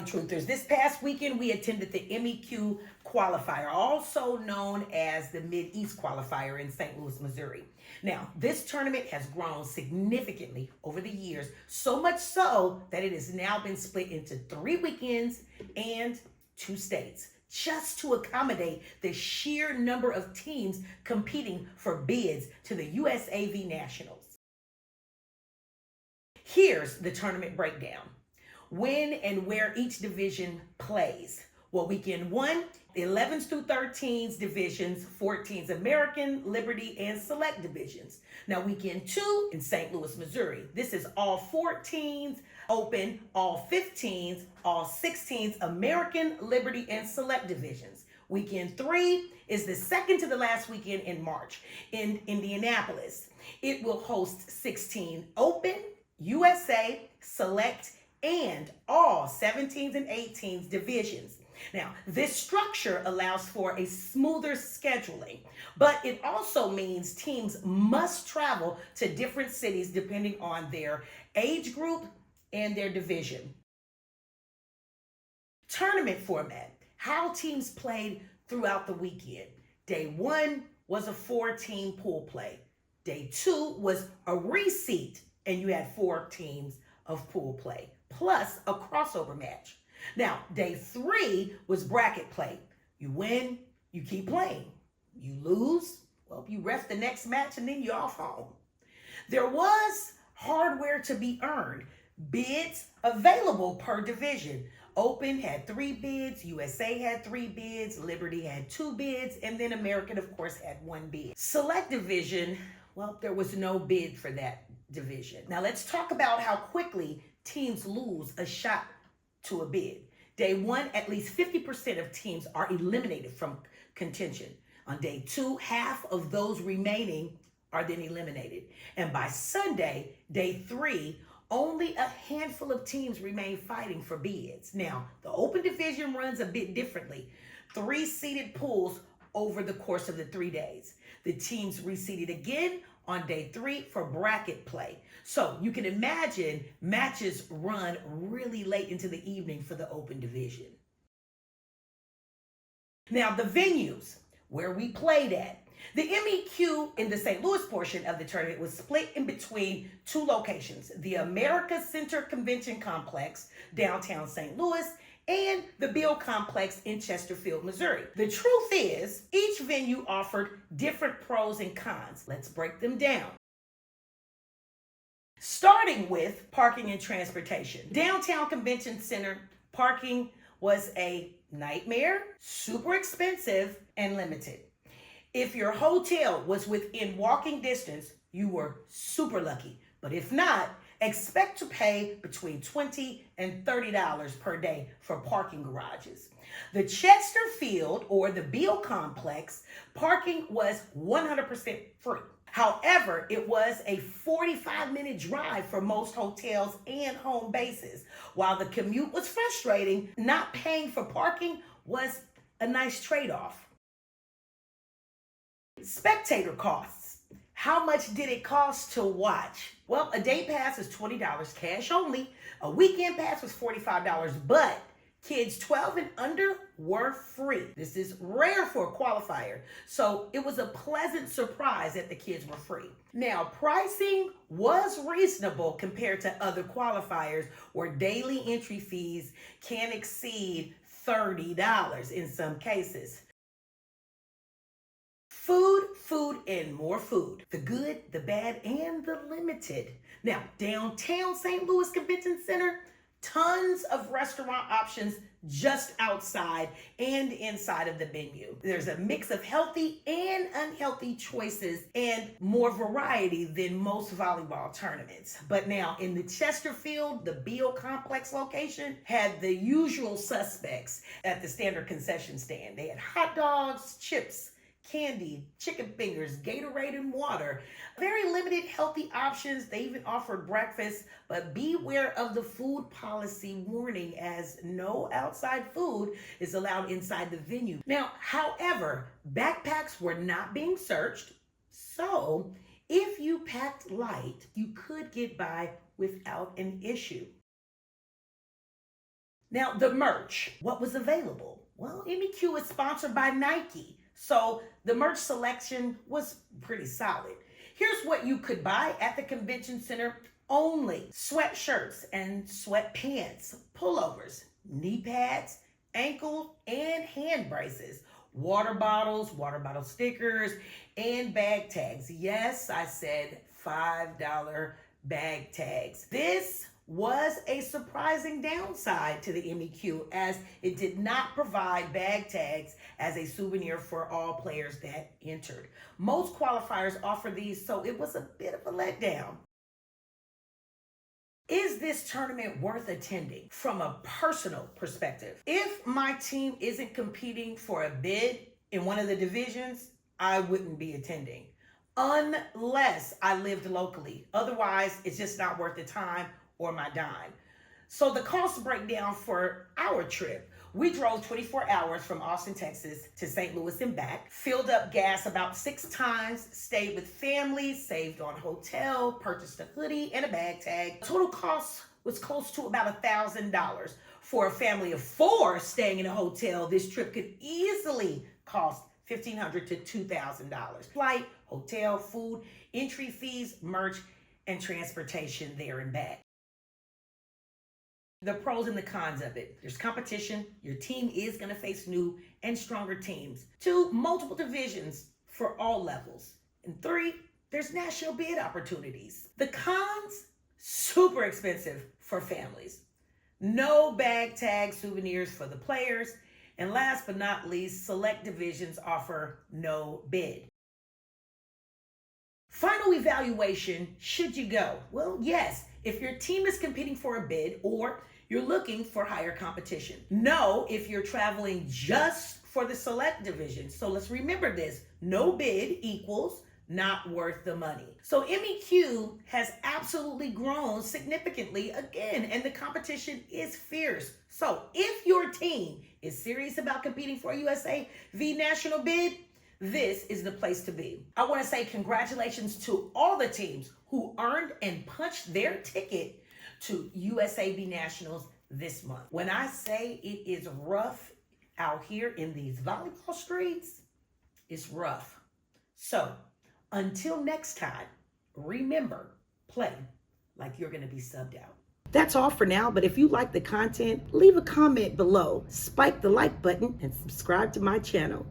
Howdy Truthers. This past weekend, we attended the MEQ qualifier, also known as the Mid-East qualifier in St. Louis, Missouri. Now, this tournament has grown significantly over the years, so much so that it has now been split into 3 weekends and 2 states, just to accommodate the sheer number of teams competing for bids to the USAV Nationals. Here's the tournament breakdown. When and where each division plays. Well, weekend 1, 11s through 13s divisions, 14s American, Liberty, and Select divisions. Now, weekend 2 in St. Louis, Missouri. This is all 14s Open, all 15s, all 16s American, Liberty, and Select divisions. Weekend 3 is the second to the last weekend in March in Indianapolis. It will host 16 Open, USA, Select, and all 17s and 18s divisions. Now, this structure allows for a smoother scheduling, but it also means teams must travel to different cities depending on their age group and their division. Tournament format, how teams played throughout the weekend. Day 1 was a 4-team pool play. Day 2 was a reseat, and you had 4 teams of pool play, plus a crossover match. Now, day 3 was bracket play. You win, you keep playing. You lose, well, you ref the next match and then you're off home. There was hardware to be earned, bids available per division. Open had 3 bids, USA had 3 bids, Liberty had 2 bids, and then American, of course, had 1 bid. Select division, well, there was no bid for that division. Now let's talk about how quickly teams lose a shot to a bid. Day 1, at least 50% of teams are eliminated from contention. On day 2, half of those remaining are then eliminated. And by Sunday, day 3, only a handful of teams remain fighting for bids. Now, the open division runs a bit differently. 3 seeded pools over the course of the 3 days. The teams reseeded again on day 3 for bracket play. So you can imagine matches run really late into the evening for the open division. Now, the venues where we played at. The MEQ in the St. Louis portion of the tournament was split in between 2 locations, the America Center Convention Complex, downtown St. Louis, and the Bill Complex in Chesterfield, Missouri. The truth is, each venue offered different pros and cons. Let's break them down. Starting with parking and transportation. Downtown Convention Center parking was a nightmare, super expensive, and limited. If your hotel was within walking distance, you were super lucky. But if not, expect to pay between $20 and $30 per day for parking garages. The Chesterfield or the Beale Complex parking was 100% free. However, it was a 45-minute drive for most hotels and home bases. While the commute was frustrating, not paying for parking was a nice trade-off. Spectator costs. How much did it cost to watch? Well, a day pass is $20, cash only. A weekend pass was $45, but kids 12 and under were free. This is rare for a qualifier, so it was a pleasant surprise that the kids were free. Now, pricing was reasonable compared to other qualifiers where daily entry fees can exceed $30 in some cases. Food, and more food. The good, the bad, and the limited. Now, downtown St. Louis Convention Center, tons of restaurant options just outside and inside of the venue. There's a mix of healthy and unhealthy choices and more variety than most volleyball tournaments. But now in the Chesterfield, the Beale Complex location had the usual suspects at the standard concession stand. They had hot dogs, chips, candy, chicken fingers, Gatorade, and water. Very limited healthy options. They even offered breakfast, but beware of the food policy warning as no outside food is allowed inside the venue. Now, however, backpacks were not being searched, so if you packed light, you could get by without an issue. Now, the merch, what was available? Well, MEQ is sponsored by Nike, so the merch selection was pretty solid. Here's what you could buy at the convention center only: sweatshirts and sweatpants, pullovers, knee pads, ankle and hand braces, water bottle stickers, and bag tags. Yes, I said $5 bag tags. This was a surprising downside to the MEQ, as it did not provide bag tags as a souvenir for all players that entered. Most qualifiers offer these, so it was a bit of a letdown. Is this tournament worth attending? From a personal perspective, if my team isn't competing for a bid in one of the divisions, I wouldn't be attending, unless I lived locally. Otherwise, it's just not worth the time or my dime. So the cost breakdown for our trip: we drove 24 hours from Austin, Texas to St. Louis and back, filled up gas about 6 times, stayed with family, saved on hotel, purchased a hoodie and a bag tag. Total cost was close to about $1,000. For a family of 4 staying in a hotel, this trip could easily cost $1,500 to $2,000. Flight, hotel, food, entry fees, merch, and transportation there and back. The pros and the cons of it: there's competition. Your team is going to face new and stronger teams. 2, multiple divisions for all levels. And 3, there's national bid opportunities. The cons: super expensive for families. No bag tag souvenirs for the players. And last but not least, select divisions offer no bid. Final evaluation: should you go? Well, yes, if your team is competing for a bid or you're looking for higher competition. No, if you're traveling just for the select division. So let's remember this: no bid equals not worth the money. So MEQ has absolutely grown significantly again, and the competition is fierce. So if your team is serious about competing for a USA v National bid, this is the place to be. I want to say congratulations to all the teams who earned and punched their ticket to USA v Nationals this month. When I say it is rough out here in these volleyball streets, it's rough. So until next time, remember, play like you're going to be subbed out. That's all for now, but if you like the content, leave a comment below, spike the like button, and subscribe to my channel.